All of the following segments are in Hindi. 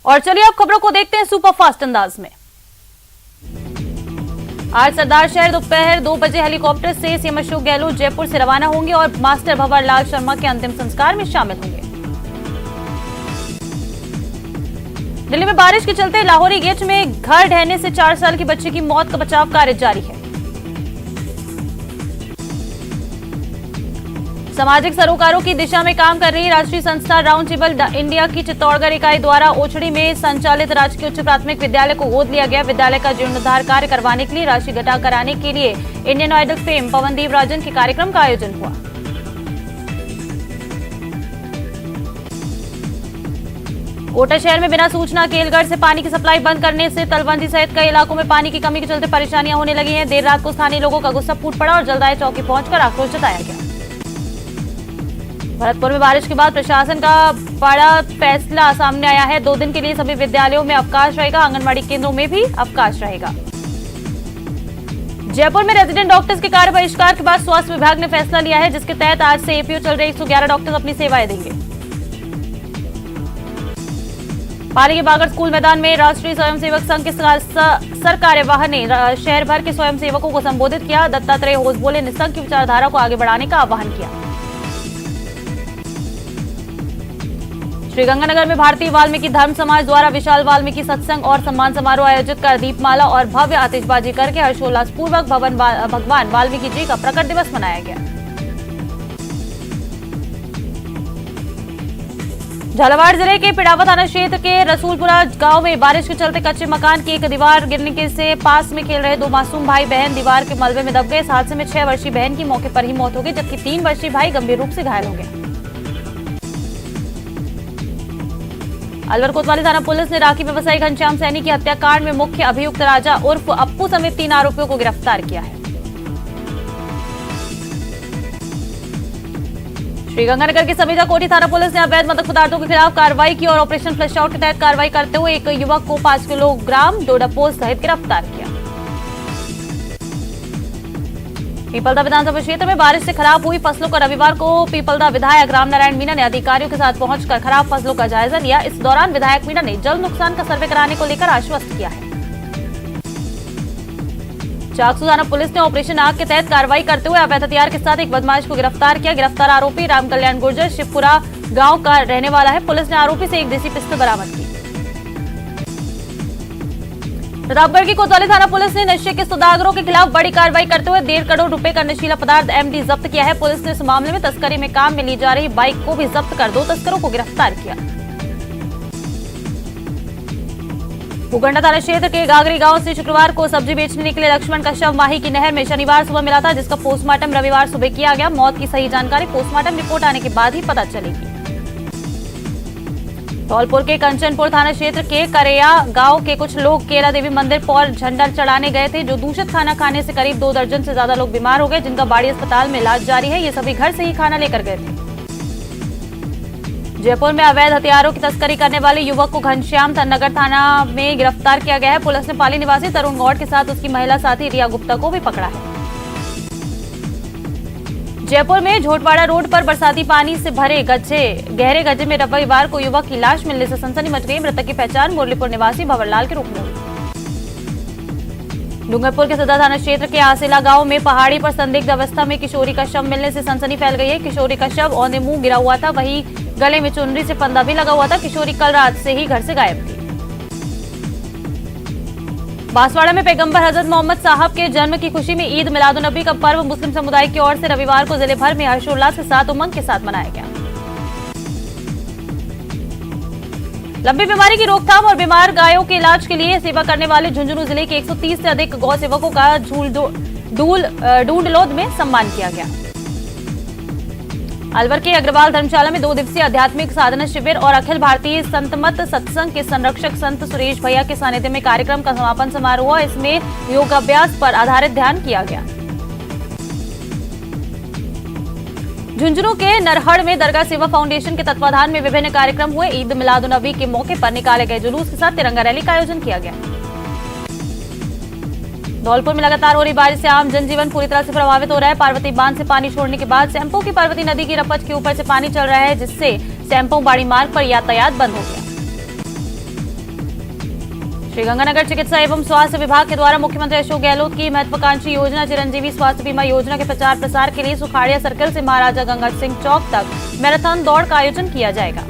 और चलिए अब खबरों को देखते हैं सुपर फास्ट अंदाज में। आज सरदार शहर दोपहर 2 बजे हेलीकॉप्टर से सीएम अशोक गहलोत जयपुर से रवाना होंगे और मास्टर भंवर लाल शर्मा के अंतिम संस्कार में शामिल होंगे। दिल्ली में बारिश के चलते लाहौरी गेट में घर ढहने से 4 साल की बच्ची की मौत का बचाव कार्य जारी है। सामाजिक सरोकारों की दिशा में काम कर रही राष्ट्रीय संस्था राउंड टेबल इंडिया की चित्तौड़गढ़ इकाई द्वारा ओछड़ी में संचालित राजकीय उच्च प्राथमिक विद्यालय को गोद लिया गया। विद्यालय का जीर्णोद्धार कार्य करवाने के लिए राशि घटा कराने के लिए Indian idol fame Pawandeep Rajan के कार्यक्रम का आयोजन हुआ। कोटा शहर में बिना सूचना केलगढ़ से पानी की सप्लाई बंद करने से तलवंदी सहित कई इलाकों में पानी की कमी के चलते परेशानियां होने लगी हैं। देर रात को स्थानीय लोगों का गुस्सा फूट पड़ा और जल्दाय चौकी पहुंचकर आक्रोश जताया गया। भरतपुर में बारिश के बाद प्रशासन का बड़ा फैसला सामने आया है। 2 दिन के लिए सभी विद्यालयों में अवकाश रहेगा। आंगनबाड़ी केंद्रों में भी अवकाश रहेगा। जयपुर में रेजिडेंट डॉक्टर्स के कार्य बहिष्कार के बाद स्वास्थ्य विभाग ने फैसला लिया है, जिसके तहत आज से एपीओ चल रहे 111 डॉक्टर्स अपनी सेवाएं देंगे। पाली के बागर स्कूल मैदान में राष्ट्रीय स्वयंसेवक संघ के सर कार्यवाह ने शहर भर के स्वयंसेवकों को संबोधित किया। दत्तात्रेय होसबोले ने संघ की विचारधारा को आगे बढ़ाने का आह्वान किया। श्रीगंगानगर में भारतीय वाल्मीकि धर्म समाज द्वारा विशाल वाल्मीकि सत्संग और सम्मान समारोह आयोजित कर दीपमाला और भव्य आतिशबाजी करके हर्षोल्लास पूर्वक भगवान वाल्मीकि जी का प्रकट दिवस मनाया गया। झालावाड़ जिले के पिड़ावा थाना क्षेत्र के रसूलपुरा गांव में बारिश के चलते कच्चे मकान की एक दीवार गिरने से पास में खेल रहे 2 मासूम भाई बहन दीवार के मलबे में दब गए। इस हादसे में 6 वर्षीय बहन की मौके पर ही मौत हो गई, जबकि 3 वर्षीय भाई गंभीर रूप से घायल हो गए। अलवर कोतवाली थाना पुलिस ने राखी व्यवसायी घनश्याम सैनी की हत्याकांड में मुख्य अभियुक्त राजा उर्फ अप्पू समेत 3 आरोपियों को गिरफ्तार किया है। श्रीगंगानगर के समीजा कोठी थाना पुलिस ने अवैध मादक पदार्थों के खिलाफ कार्रवाई की और ऑपरेशन फ्लश आउट के तहत कार्रवाई करते हुए एक युवक को 5 किलोग्राम डोडापोज सहित गिरफ्तार किया। पीपलदा विधानसभा क्षेत्र में बारिश से खराब हुई फसलों का रविवार को पीपलदा विधायक रामनारायण मीणा ने अधिकारियों के साथ पहुंचकर खराब फसलों का जायजा लिया। इस दौरान विधायक मीणा ने जल नुकसान का सर्वे कराने को लेकर आश्वस्त किया है। चाकसू थाना पुलिस ने ऑपरेशन आग के तहत कार्रवाई करते हुए अवैध हथियार के साथ एक बदमाश को गिरफ्तार किया। गिरफ्तार आरोपी राम कल्याण गुर्जर शिवपुरा गांव का रहने वाला है। पुलिस ने आरोपी से एक देसी पिस्तौल बरामद की। प्रतापगढ़ की कोतवाली थाना पुलिस ने नशे के सौदागरों के खिलाफ बड़ी कार्रवाई करते हुए 1.5 करोड़ रुपए का नशीला पदार्थ एमडी जब्त किया है। पुलिस ने इस मामले में तस्करी में काम में ली जा रही बाइक को भी जब्त कर 2 तस्करों को गिरफ्तार किया। उगंडा थाना क्षेत्र के गागरी गांव से शुक्रवार को सब्जी बेचने निकले लक्ष्मण का शव माही की नहर में शनिवार सुबह मिला था, जिसका पोस्टमार्टम रविवार सुबह किया गया। मौत की सही जानकारी पोस्टमार्टम रिपोर्ट आने के बाद ही पता चलेगी। धौलपुर के कंचनपुर थाना क्षेत्र के करेया गांव के कुछ लोग केला देवी मंदिर पर झंडा चढ़ाने गए थे, जो दूषित खाना खाने से करीब 2 दर्जन से ज्यादा लोग बीमार हो गए, जिनका बाड़ी अस्पताल में इलाज जारी है। ये सभी घर से ही खाना लेकर गए थे। जयपुर में अवैध हथियारों की तस्करी करने वाले युवक को घनश्याम नगर थाना में गिरफ्तार किया गया है। पुलिस ने पाली निवासी तरुण गौड़ के साथ उसकी महिला साथी रिया गुप्ता को भी पकड़ा है। जयपुर में झोटवाड़ा रोड पर बरसाती पानी से भरे गहरे गड्ढे में रविवार को युवक की लाश मिलने से सनसनी मच गई। मृतक की पहचान मुरलीपुर निवासी भंवरलाल के रूप में हुई। डूंगरपुर के सदर थाना क्षेत्र के आसेला गांव में पहाड़ी पर संदिग्ध अवस्था में किशोरी का शव मिलने से सनसनी फैल गई है। किशोरी का शव औंधे मुंह गिरा हुआ था, वहीं गले में चुनरी से फंदा भी लगा हुआ था। किशोरी कल रात से ही घर से गायब थी। बांसवाड़ा में पैगंबर हजरत मोहम्मद साहब के जन्म की खुशी में ईद मिलादुन्नबी का पर्व मुस्लिम समुदाय की ओर से रविवार को जिले भर में हर्षोल्लास के साथ उमंग के साथ मनाया गया। लंबी बीमारी की रोकथाम और बीमार गायों के इलाज के लिए सेवा करने वाले झुंझुनू जिले के 130 से अधिक गौ सेवकों का ढूंढलोद में सम्मान किया गया। अलवर के अग्रवाल धर्मशाला में 2 दिवसीय आध्यात्मिक साधना शिविर और अखिल भारतीय संतमत सत्संग के संरक्षक संत सुरेश भैया के सानिध्य में कार्यक्रम का समापन समारोह हुआ। इसमें योगाभ्यास पर आधारित ध्यान किया गया। झुंझुनू के नरहड़ में दरगाह सेवा फाउंडेशन के तत्वाधान में विभिन्न कार्यक्रम हुए। ईद मिलादुन्नबी के मौके पर निकाले गए जुलूस के साथ तिरंगा रैली का आयोजन किया गया। धौलपुर में लगातार हो रही बारिश से आम जनजीवन पूरी तरह से प्रभावित हो रहा है। पार्वती बांध से पानी छोड़ने के बाद सैंपो की पार्वती नदी की रपच के ऊपर से पानी चल रहा है, जिससे सैंपो बाड़ी मार्ग पर यातायात बंद हो गया। श्रीगंगानगर चिकित्सा एवं स्वास्थ्य विभाग के द्वारा मुख्यमंत्री अशोक गहलोत की महत्वाकांक्षी योजना चिरंजीवी स्वास्थ्य बीमा योजना के प्रचार प्रसार के लिए सुखाड़िया सर्कल से महाराजा गंगा सिंह चौक तक मैराथन दौड़ का आयोजन किया जाएगा।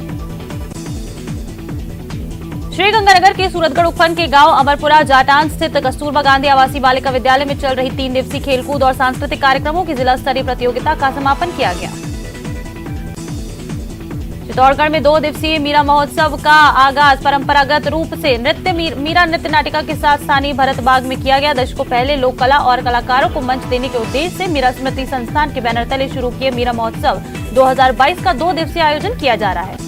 श्रीगंगानगर के सूरतगढ़ उपखंड के गांव अमरपुरा जाटान स्थित कस्तूरबा गांधी आवासीय बालिका विद्यालय में चल रही 3 दिवसीय खेलकूद और सांस्कृतिक कार्यक्रमों की जिला स्तरीय प्रतियोगिता का समापन किया गया। चित्तौड़गढ़ में 2 दिवसीय मीरा महोत्सव का आगाज परंपरागत रूप से मीरा नृत्य नाटिका के साथ स्थानीय भरत बाग में किया गया। दशकों पहले लोक कला और कलाकारों को मंच देने के उद्देश्य से मीरा स्मृति संस्थान के बैनर तले शुरू किए मीरा महोत्सव 2022 का 2 दिवसीय आयोजन किया जा रहा है।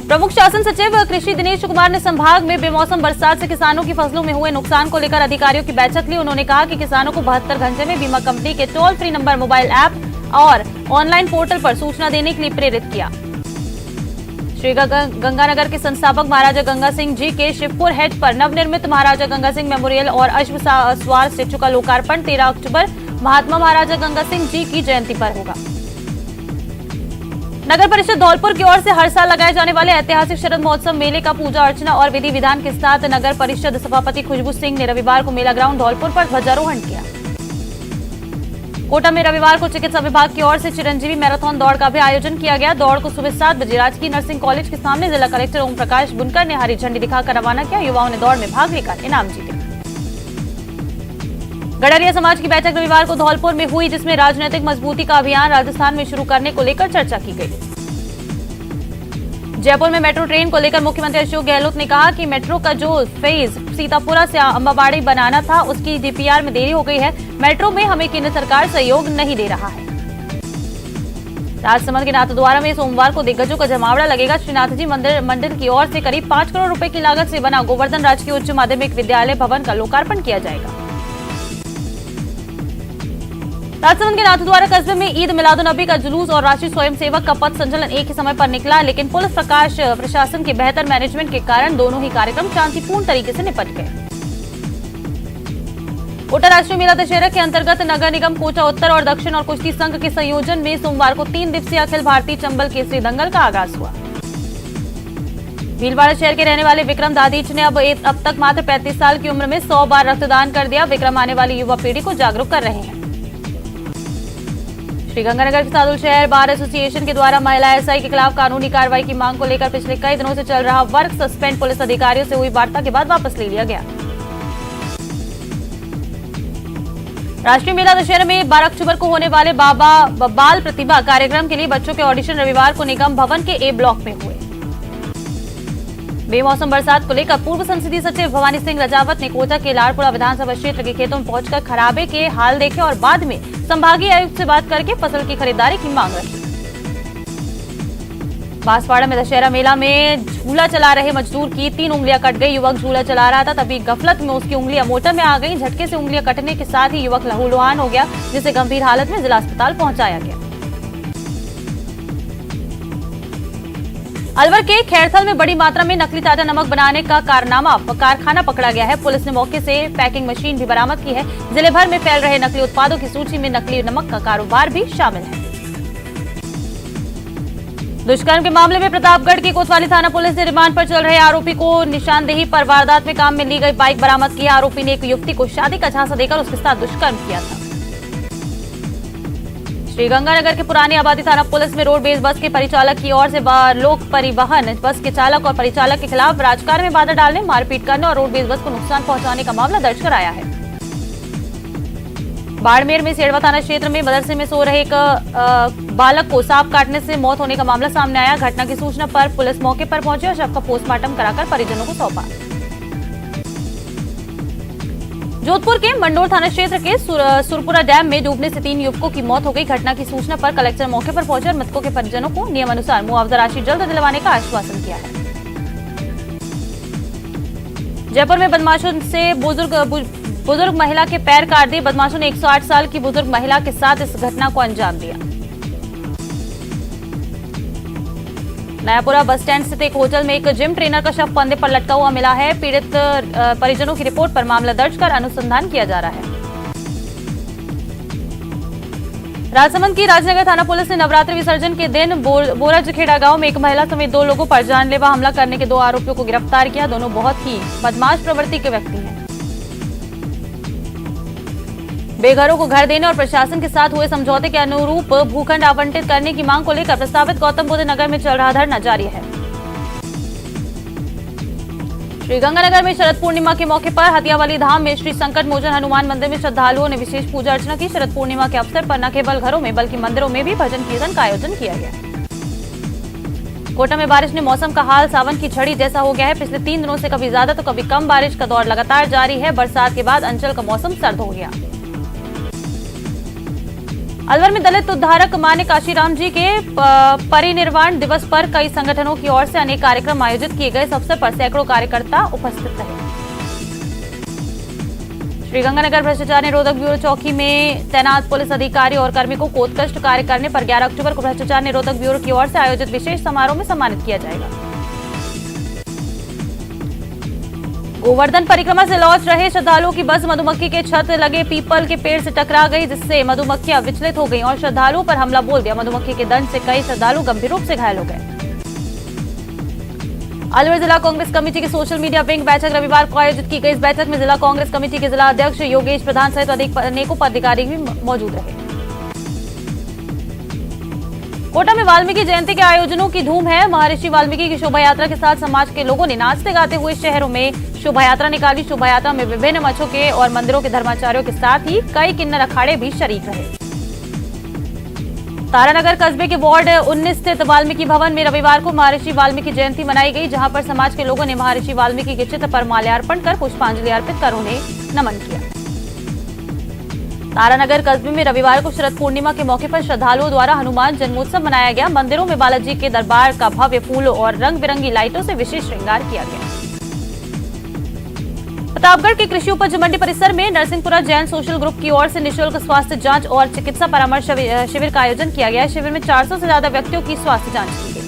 प्रमुख शासन सचिव कृषि दिनेश कुमार ने संभाग में बेमौसम बरसात से किसानों की फसलों में हुए नुकसान को लेकर अधिकारियों की बैठक ली। उन्होंने कहा कि किसानों को 72 घंटे में बीमा कंपनी के toll free number, mobile app और ऑनलाइन पोर्टल पर सूचना देने के लिए प्रेरित किया। श्रीगंगानगर के संस्थापक महाराजा गंगा सिंह जी के शिवपुर हेड पर नवनिर्मित महाराजा गंगा सिंह मेमोरियल और अश्व सवार स्टेचू का लोकार्पण 13 अक्टूबर महात्मा महाराजा गंगा सिंह जी की जयंती पर होगा। नगर परिषद धौलपुर की ओर से हर साल लगाए जाने वाले ऐतिहासिक शरद महोत्सव मेले का पूजा अर्चना और विधि विधान के साथ नगर परिषद सभापति खुशबू सिंह ने रविवार को मेला ग्राउंड धौलपुर पर ध्वजारोहण किया। कोटा में रविवार को चिकित्सा विभाग की ओर से चिरंजीवी मैराथन दौड़ का भी आयोजन किया गया। दौड़ को सुबह 7 बजे राजकीय नर्सिंग कॉलेज के सामने जिला कलेक्टर ओम प्रकाश बुनकर ने हरी झंडी दिखाकर रवाना किया। युवाओं ने दौड़ में भाग लेकर इनाम जीते। गडरिया समाज की बैठक रविवार को धौलपुर में हुई, जिसमें राजनीतिक मजबूती का अभियान राजस्थान में शुरू करने को लेकर चर्चा की गई। जयपुर में मेट्रो ट्रेन को लेकर मुख्यमंत्री अशोक गहलोत ने कहा कि मेट्रो का जो फेज सीतापुरा से अंबाबाड़ी बनाना था, उसकी डीपीआर में देरी हो गई है। मेट्रो में हमें केंद्र सरकार सहयोग नहीं दे रहा है। राजसमंद के नाथद्वारा में सोमवार को दिग्गजों का जमावड़ा लगेगा। श्रीनाथ जी मंदिर की ओर से करीब 5 करोड़ रुपए की लागत से बना गोवर्धन राजकीय उच्च माध्यमिक विद्यालय भवन का लोकार्पण किया जाएगा। राजसमंद के नाथद्वारा कस्बे में ईद मिलादुन्नबी का जुलूस और राष्ट्रीय स्वयंसेवक का पथ संचलन एक ही समय पर निकला, लेकिन पुलिस प्रशासन के बेहतर मैनेजमेंट के कारण दोनों ही कार्यक्रम शांतिपूर्ण तरीके से निपट गए। कोटा राष्ट्रीय मेला दशहरा के अंतर्गत नगर निगम कोटा उत्तर और दक्षिण और कुश्ती संघ के संयोजन में सोमवार को 3 दिवसीय अखिल भारतीय चंबल केसरी दंगल का आगाज हुआ। भीलवाड़ा शहर के रहने वाले विक्रम दादीच ने अब तक मात्र 35 साल की उम्र में 100 बार रक्तदान कर दिया। विक्रम आने वाली युवा पीढ़ी को जागरूक कर रहे हैं। श्रीगंगानगर के सादुल शहर बार एसोसिएशन के द्वारा महिला एसआई के खिलाफ कानूनी कार्रवाई की मांग को लेकर पिछले कई दिनों से चल रहा वर्क सस्पेंड पुलिस अधिकारियों से हुई वार्ता के बाद वापस ले लिया गया। राष्ट्रीय मेला दशहरा में 12 अक्टूबर को होने वाले बाल प्रतिभा कार्यक्रम के लिए बच्चों के ऑडिशन रविवार को निगम भवन के ए ब्लॉक में हुए। बेमौसम बरसात को लेकर पूर्व संसदीय सचिव भवानी सिंह रजावत ने कोटा के लाड़पुरा विधानसभा क्षेत्र के खेतों में पहुंचकर खराबे के हाल देखे और बाद में संभागीय आयुक्त से बात करके फसल की खरीदारी की मांग रखी। बांसवाड़ा में दशहरा मेला में झूला चला रहे मजदूर की 3 उंगलियां कट गई। युवक झूला चला रहा था, तभी गफलत में उसकी उंगलियां मोटर में आ गई। झटके से उंगलियां कटने के साथ ही युवक लहूलुहान हो गया, जिसे गंभीर हालत में जिला अस्पताल पहुंचाया गया। अलवर के खैरथल में बड़ी मात्रा में नकली ताजा नमक बनाने का कारखाना पकड़ा गया है। पुलिस ने मौके से पैकिंग मशीन भी बरामद की है। जिले भर में फैल रहे नकली उत्पादों की सूची में नकली नमक का कारोबार भी शामिल है। दुष्कर्म के मामले में प्रतापगढ़ की कोतवाली थाना पुलिस ने रिमांड पर चल रहे आरोपी को निशानदेही पर वारदात में काम में ली गई बाइक बरामद की। आरोपी ने एक युवती को शादी का झांसा देकर उसके साथ दुष्कर्म किया था। श्रीगंगानगर के पुरानी आबादी थाना पुलिस में रोडवेज बस के परिचालक की ओर से लोक परिवहन बस के चालक और परिचालक के खिलाफ राजकारण में बाधा डालने, मारपीट करने और रोडवेज बस को नुकसान पहुंचाने का मामला दर्ज कराया है। बाड़मेर में सेड़वा थाना क्षेत्र में मदरसे में सो रहे एक बालक को सांप काटने से मौत होने का मामला सामने आया। घटना की सूचना पर पुलिस मौके पर पहुंची और शव का पोस्टमार्टम कराकर परिजनों को सौंपा। जोधपुर के मंडोर थाना क्षेत्र के सुरपुरा डैम में डूबने से 3 युवकों की मौत हो गई। घटना की सूचना पर कलेक्टर मौके पर पहुंचे और मृतकों के परिजनों को नियमानुसार मुआवजा राशि जल्द दिलवाने का आश्वासन किया है। जयपुर में बदमाशों से बुजुर्ग महिला के पैर काट दिए। बदमाशों ने 108 साल की बुजुर्ग महिला के साथ इस घटना को अंजाम दिया। नयापुरा बस स्टैंड स्थित एक होटल में एक जिम ट्रेनर का शव फंदे पर लटका हुआ मिला है। पीड़ित परिजनों की रिपोर्ट पर मामला दर्ज कर अनुसंधान किया जा रहा है। राजसमंद की राजनगर थाना पुलिस ने नवरात्रि विसर्जन के दिन बोराजखेड़ा गांव में एक महिला समेत 2 लोगों पर जानलेवा हमला करने के 2 आरोपियों को गिरफ्तार किया। दोनों बहुत ही बदमाश प्रवृत्ति के व्यक्ति हैं। बेघरों को घर देने और प्रशासन के साथ हुए समझौते के अनुरूप भूखंड आवंटित करने की मांग को लेकर प्रस्तावित गौतम बुद्ध नगर में चल रहा धरना जारी है। श्रीगंगानगर में शरद पूर्णिमा के मौके पर हथियावाली धाम में श्री संकट मोचन हनुमान मंदिर में श्रद्धालुओं ने विशेष पूजा अर्चना की। शरद पूर्णिमा के अवसर पर न केवल घरों में बल्कि मंदिरों में भी भजन कीर्तन का आयोजन किया गया। कोटा में बारिश ने मौसम का हाल सावन की छड़ी जैसा हो गया है। पिछले 3 दिनों से कभी ज्यादा तो कभी कम बारिश का दौर लगातार जारी है। बरसात के बाद अंचल का मौसम सर्द हो गया। अलवर में दलित उद्धारक मान्य काशीराम जी के परिनिर्वाण दिवस पर कई संगठनों की ओर से अनेक कार्यक्रम आयोजित किए गए। इस अवसर पर सैकड़ों कार्यकर्ता उपस्थित रहे। श्रीगंगानगर भ्रष्टाचार निरोधक ब्यूरो चौकी में तैनात पुलिस अधिकारी और कार्मिकों को उत्कृष्ट कार्य करने पर 11 अक्टूबर को भ्रष्टाचार निरोधक ब्यूरो की ओर से आयोजित विशेष समारोह में सम्मानित किया जाएगा। गोवर्धन परिक्रमा से लौट रहे श्रद्धालुओं की बस मधुमक्खी के छत लगे पीपल के पेड़ से टकरा गई, जिससे मधुमक्खियां विचलित हो गईं और श्रद्धालुओं पर हमला बोल दिया। मधुमक्खी के दंश से कई श्रद्धालु गंभीर रूप से घायल हो गए। अलवर जिला कांग्रेस कमेटी की सोशल मीडिया विंग बैठक रविवार को आयोजित की गई। इस बैठक में जिला कांग्रेस कमेटी के जिला अध्यक्ष योगेश प्रधान सहित अनेकों पदाधिकारी भी मौजूद रहे। कोटा में वाल्मीकि जयंती के आयोजनों की धूम है। महर्षि वाल्मीकि की शोभा यात्रा के साथ समाज के लोगों ने नाचते गाते हुए शहरों में शोभा यात्रा निकाली। शोभा यात्रा में विभिन्न मठों के और मंदिरों के धर्माचार्यों के साथ ही कई किन्नर अखाड़े भी शरीक रहे। तारानगर कस्बे के वार्ड 19 स्थित वाल्मीकि भवन में रविवार को महर्षि वाल्मीकि जयंती मनाई गई, जहां पर समाज के लोगों ने महर्षि वाल्मीकि के चित्र पर माल्यार्पण कर पुष्पांजलि अर्पित कर उन्हें नमन किया। तारानगर कस्बे में रविवार को शरद पूर्णिमा के मौके पर श्रद्धालुओं द्वारा हनुमान जन्मोत्सव मनाया गया। मंदिरों में बालाजी के दरबार का भव्य फूलों और रंग बिरंगी लाइटों से विशेष श्रृंगार किया गया। प्रतापगढ़ के कृषि उपज मंडी परिसर में नरसिंहपुरा जैन सोशल ग्रुप की ओर से निःशुल्क स्वास्थ्य जांच और चिकित्सा परामर्श शिविर का आयोजन किया गया। शिविर में 400 से ज्यादा व्यक्तियों की स्वास्थ्य जांच की गई।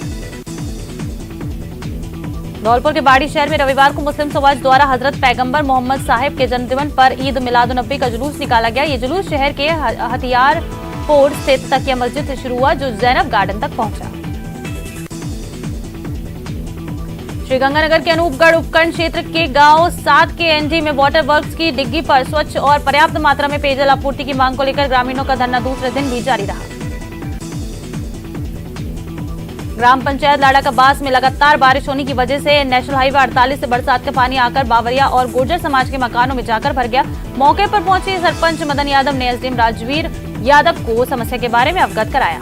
धौलपुर के बाड़ी शहर में रविवार को मुस्लिम समाज द्वारा हजरत पैगंबर मोहम्मद साहिब के जन्मदिन पर ईद मिलादुन्नबी का जुलूस निकाला गया। ये जुलूस शहर के हथियारपुर स्थित तकिया मस्जिद से शुरू हुआ, जो जैनब गार्डन तक पहुंचा। श्रीगंगानगर के अनूपगढ़ उपखंड क्षेत्र के गांव 7 के एनडी में वाटर वर्क्स की डिग्गी पर स्वच्छ और पर्याप्त मात्रा में पेयजल आपूर्ति की मांग को लेकर ग्रामीणों का धरना दूसरे दिन भी जारी रहा। ग्राम पंचायत लाड़ा का बास में लगातार बारिश होने की वजह से नेशनल हाईवे 48 से बरसात का पानी आकर बावरिया और गुर्जर समाज के मकानों में जाकर भर गया। मौके पर पहुंचे सरपंच मदन यादव ने एसडीएम राजवीर यादव को समस्या के बारे में अवगत कराया।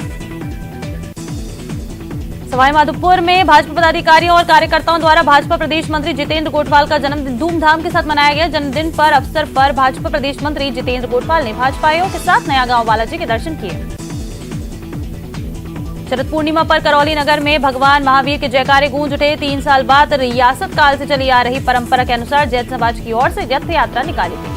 सवाईमाधोपुर में भाजपा पदाधिकारियों और कार्यकर्ताओं द्वारा भाजपा प्रदेश मंत्री जितेंद्र गोठवाल का जन्मदिन धूमधाम के साथ मनाया गया। जन्मदिन पर अवसर पर भाजपा प्रदेश मंत्री जितेंद्र गोठवाल ने भाजपाइयों के साथ नया गांव बालाजी के दर्शन किए। शरद पूर्णिमा पर करौली नगर में भगवान महावीर के जयकारे गूंज उठे। 3 साल बाद रियासत काल से चली आ रही परंपरा के अनुसार जैन समाज की ओर से रथ यात्रा निकाली गई।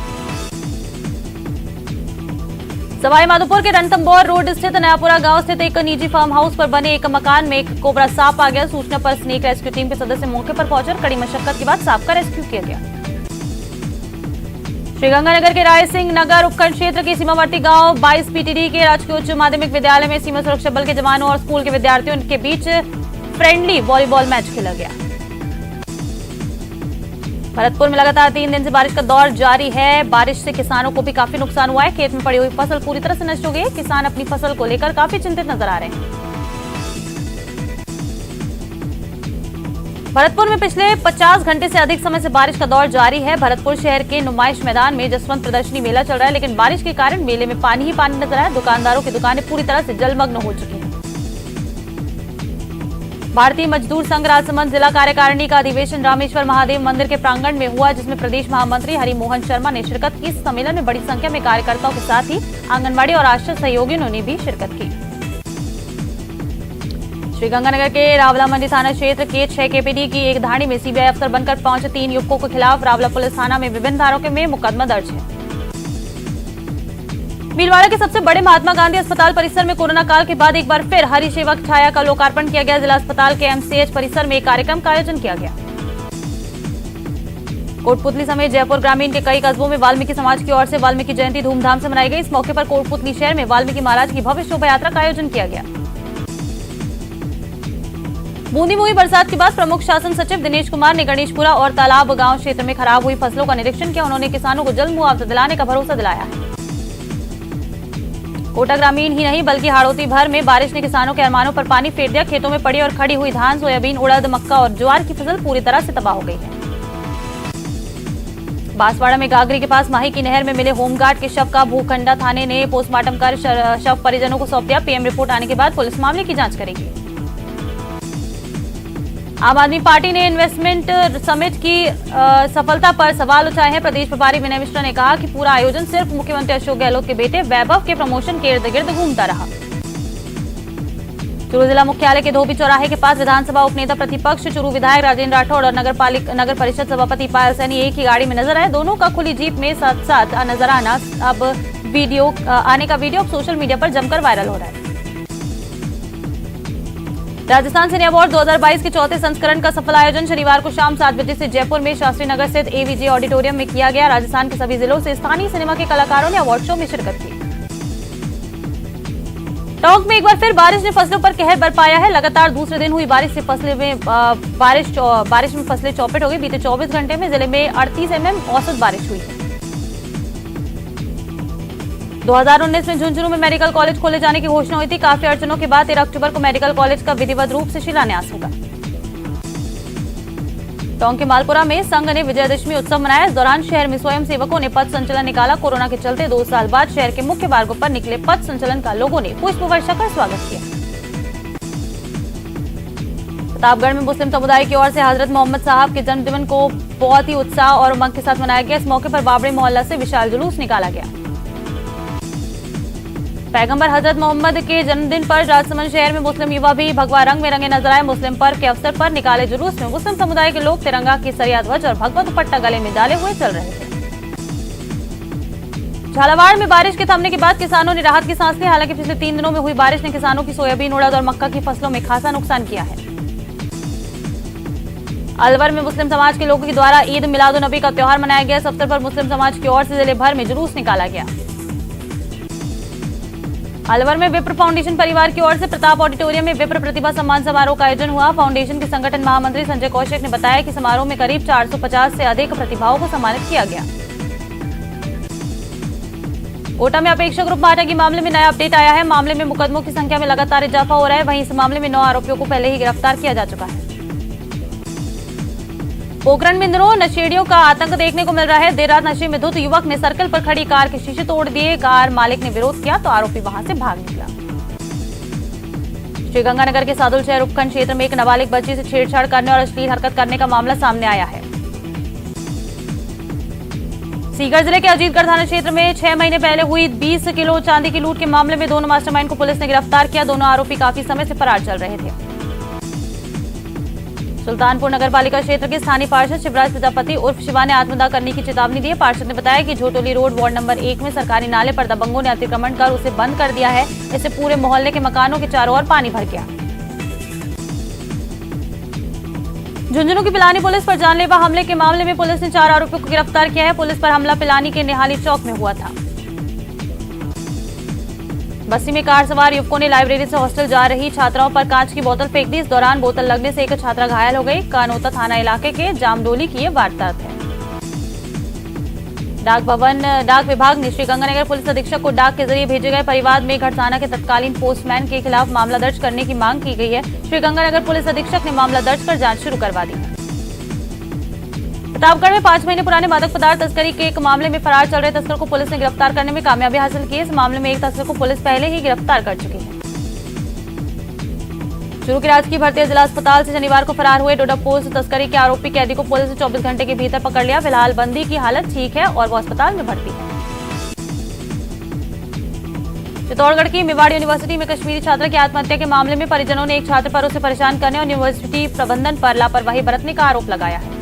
सवाईमाधोपुर के रणथंभौर रोड स्थित नयापुरा गांव स्थित एक निजी फार्म हाउस पर बने एक मकान में एक कोबरा सांप आ गया। सूचना पर स्नेक रेस्क्यू टीम के सदस्य मौके पर पहुंचकर कड़ी मशक्कत के बाद सांप का रेस्क्यू किया गया। श्रीगंगानगर के राय सिंह नगर उपखंड क्षेत्र के सीमावर्ती गांव 22 पीटीडी के राजकीय उच्च माध्यमिक विद्यालय में सीमा सुरक्षा बल के जवानों और स्कूल के विद्यार्थियों के बीच फ्रेंडली वॉलीबॉल मैच खेला गया। भरतपुर में लगातार 3 दिन से बारिश का दौर जारी है। बारिश से किसानों को भी काफी नुकसान हुआ है। खेत में पड़ी हुई फसल पूरी तरह से नष्ट हो गई है। किसान अपनी फसल को लेकर काफी चिंतित नजर आ रहे हैं। भरतपुर में पिछले 50 घंटे से अधिक समय से बारिश का दौर जारी है। भरतपुर शहर के नुमाइश मैदान में जसवंत प्रदर्शनी मेला चल रहा है, लेकिन बारिश के कारण मेले में पानी ही पानी नजर आया। दुकानदारों की दुकानें पूरी तरह से जलमग्न हो चुकी हैं। भारतीय मजदूर संघ राजसमंद जिला कार्यकारिणी का अधिवेशन रामेश्वर महादेव मंदिर के प्रांगण में हुआ, जिसमें प्रदेश महामंत्री हरिमोहन शर्मा ने शिरकत की। इस सम्मेलन में बड़ी संख्या में कार्यकर्ताओं के साथ ही आंगनबाड़ी और आशा सहयोगियों ने भी शिरकत की। श्रीगंगानगर के रावला मंडी थाना क्षेत्र के 6 केपीडी की एक धाड़ी में सीबीआई अफसर बनकर पहुंचे 3 युवकों के खिलाफ रावला पुलिस थाना में विभिन्न धाराओं में मुकदमा दर्ज है। भीलवाड़ा के सबसे बड़े महात्मा गांधी अस्पताल परिसर में कोरोना काल के बाद एक बार फिर हरि सेवक छाया का लोकार्पण किया गया। जिला अस्पताल के एमसीएच परिसर में एक कार्यक्रम का आयोजन किया गया। कोटपुतली समेत जयपुर ग्रामीण के कई कस्बों में वाल्मीकि समाज की ओर से वाल्मीकि जयंती धूमधाम से मनाई गई। इस मौके पर कोटपुतली शहर में वाल्मीकि महाराज की भव्य शोभा यात्रा का आयोजन किया गया। बूंदी में हुई बरसात के बाद प्रमुख शासन सचिव दिनेश कुमार ने गणेशपुरा और तालाब गांव क्षेत्र में खराब हुई फसलों का निरीक्षण किया। उन्होंने किसानों को जल्द मुआवजा दिलाने का भरोसा दिलाया है। कोटा ग्रामीण ही नहीं बल्कि हाड़ौती भर में बारिश ने किसानों के अरमानों पर पानी फेर दिया। खेतों में पड़ी और खड़ी हुई धान, सोयाबीन, उड़द, मक्का और ज्वार की फसल पूरी तरह से तबाह हो गई है। बांसवाड़ा में गागरी के पास माही की नहर में मिले होमगार्ड के शव का भूखंडा थाने ने पोस्टमार्टम कर शव परिजनों को सौंप दिया। पीएम रिपोर्ट आने के बाद पुलिस मामले की जांच करेगी। आम आदमी पार्टी ने इन्वेस्टमेंट समिट की सफलता पर सवाल उठाए हैं। प्रदेश प्रभारी विनय मिश्रा ने कहा कि पूरा आयोजन सिर्फ मुख्यमंत्री अशोक गहलोत के बेटे वैभव के प्रमोशन के इर्द गिर्द घूमता रहा। चूरू जिला मुख्यालय के धोबी चौराहे के पास विधानसभा उपनेता प्रतिपक्ष चूरू विधायक राजेंद्र राठौड़ और नगर परिषद सभापति पायल सैनी एक ही गाड़ी में नजर आए। दोनों का खुली जीप में साथ साथ नजर आना आने का वीडियो अब सोशल मीडिया पर जमकर वायरल हो रहा है। राजस्थान सिने अवार्ड 2022 के चौथे संस्करण का सफल आयोजन शनिवार को शाम 7 बजे से जयपुर में शास्त्री नगर स्थित एवीजे ऑडिटोरियम में किया गया। राजस्थान के सभी जिलों से स्थानीय सिनेमा के कलाकारों ने अवार्ड शो में शिरकत की। टोंक में एक बार फिर बारिश ने फसलों पर कहर बरपाया है। लगातार दूसरे दिन हुई बारिश से बारिश में फसलें चौपट हो गई। बीते 24 घंटे में जिले में 38 mm औसत बारिश हुई है। 2019 में झुंझुनू में मेडिकल कॉलेज खोले जाने की घोषणा हुई थी। काफी अड़चनों के बाद 13 अक्टूबर को मेडिकल कॉलेज का विधिवत रूप से शिलान्यास होगा। टोंक के मालपुरा में संघ ने विजयदशमी उत्सव मनाया। इस दौरान शहर में स्वयं सेवकों ने पथ संचलन निकाला। कोरोना के चलते 2 साल बाद शहर के मुख्य मार्गों पर निकले पथ संचलन का लोगों ने पुष्प वर्षा कर स्वागत किया। प्रतापगढ़ में मुस्लिम समुदाय की ओर से हजरत मोहम्मद साहब के जन्मदिन को बहुत ही उत्साह और उमंग के साथ मनाया गया। इस मौके पर बाबरी मोहल्ला से विशाल जुलूस निकाला गया। पैगंबर हजरत मोहम्मद के जन्मदिन पर राजसमंद शहर में मुस्लिम युवा भी भगवा रंग में रंगे नजर आए। मुस्लिम पर्व के अवसर पर निकाले जुलूस में मुस्लिम समुदाय के लोग तिरंगा, केसरिया ध्वज और भगवा दुपट्टा गले में डाले हुए चल रहे थे। झालावाड़ में बारिश के थमने के बाद किसानों ने राहत की सांस ली। हालांकि पिछले 3 दिनों में हुई बारिश ने किसानों की सोयाबीन, उड़द और मक्का की फसलों में खासा नुकसान किया है। अलवर में मुस्लिम समाज के लोगों के द्वारा ईद मिलादुन नबी का त्योहार मनाया गया। इस अवसर पर मुस्लिम समाज की ओर से जिले भर में जुलूस निकाला गया। अलवर में विप्र फाउंडेशन परिवार की ओर से प्रताप ऑडिटोरियम में विप्र प्रतिभा सम्मान समारोह का आयोजन हुआ। फाउंडेशन के संगठन महामंत्री संजय कौशिक ने बताया कि समारोह में करीब 450 से अधिक प्रतिभाओं को सम्मानित किया गया। कोटा में अपेक्षा ग्रुप मार्टा के मामले में नया अपडेट आया है। मामले में मुकदमों की संख्या में लगातार इजाफा हो रहा है। वहीं इस मामले में 9 आरोपियों को पहले ही गिरफ्तार किया जा चुका है। पोखरण में इन दिनों नशेड़ियों का आतंक देखने को मिल रहा है। देर रात नशे में धुत युवक ने सर्कल पर खड़ी कार के शीशे तोड़ दिए। कार मालिक ने विरोध किया तो आरोपी वहां से भाग निकला। श्रीगंगानगर के सादुल शहर उपखंड क्षेत्र में एक नाबालिग बच्ची से छेड़छाड़ करने और अश्लील हरकत करने का मामला सामने आया है। सीकर जिले के अजीतगढ़ थाना क्षेत्र में 6 महीने पहले हुई 20 किलो चांदी की लूट के मामले में दोनों मास्टरमाइंड को पुलिस ने गिरफ्तार किया। दोनों आरोपी काफी समय से फरार चल रहे थे। सुल्तानपुर नगरपालिका क्षेत्र के स्थानीय पार्षद शिवराज प्रजापति उर्फ शिवा ने आत्मदाह करने की चेतावनी दी है। पार्षद ने बताया कि झोटोली रोड वार्ड नंबर 1 में सरकारी नाले पर दबंगों ने अतिक्रमण कर उसे बंद कर दिया है। इससे पूरे मोहल्ले के मकानों के चारों ओर पानी भर गया। झुंझुनू की पिलानी पुलिस पर जानलेवा हमले के मामले में पुलिस ने 4 आरोपियों को गिरफ्तार किया है। पुलिस पर हमला पिलानी के निहाली चौक में हुआ था। बस्ती में कार सवार युवकों ने लाइब्रेरी से हॉस्टल जा रही छात्राओं पर कांच की बोतल फेंक दी। इस दौरान बोतल लगने से एक छात्रा घायल हो गई। कानोता थाना इलाके के जामडोली की ये वारदात है। डाक विभाग ने श्रीगंगानगर पुलिस अधीक्षक को डाक के जरिए भेजे गए परिवाद में घड़साना के तत्कालीन पोस्टमैन के खिलाफ मामला दर्ज करने की मांग की गई है। श्रीगंगानगर पुलिस अधीक्षक ने मामला दर्ज कर जांच शुरू करवा दी है। प्रतापगढ़ में 5 महीने पुराने मादक पदार्थ तस्करी के एक मामले में फरार चल रहे तस्कर को पुलिस ने गिरफ्तार करने में कामयाबी हासिल की। इस मामले में एक तस्कर को पुलिस पहले ही गिरफ्तार कर चुकी है। चूरू के राजकीय भारतीय जिला अस्पताल से शनिवार को फरार हुए डोडा पोस्ट तस्करी के आरोपी कैदी को पुलिस ने 24 घंटे के भीतर पकड़ लिया। फिलहाल बंदी की हालत ठीक है और वो अस्पताल में भर्ती है। चित्तौड़गढ़ की मेवाड़ यूनिवर्सिटी में कश्मीरी छात्र की आत्महत्या के मामले में परिजनों ने एक छात्र पर उसे परेशान करने और यूनिवर्सिटी प्रबंधन पर लापरवाही बरतने का आरोप लगाया है।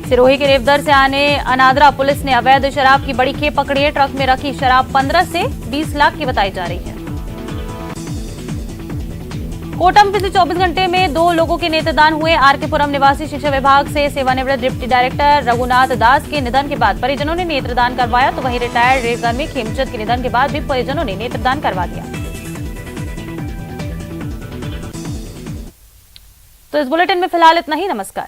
सिरोही के रेवदर से आने अनादरा पुलिस ने अवैध शराब की बड़ी खेप पकड़ी है। ट्रक में रखी शराब 15 से 20 लाख की बताई जा रही है। कोटा में पिछले 24 घंटे में 2 लोगों के नेत्रदान हुए। आरकेपुरम निवासी शिक्षा विभाग से सेवानिवृत्त डिप्टी डायरेक्टर रघुनाथ दास के निधन के बाद परिजनों ने नेत्रदान करवाया, तो वहीं रिटायर्ड रेलकर्मी खेमचंद के निधन के बाद भी परिजनों ने नेत्रदान करवा दिया। तो इस बुलेटिन में फिलहाल इतना ही। नमस्कार।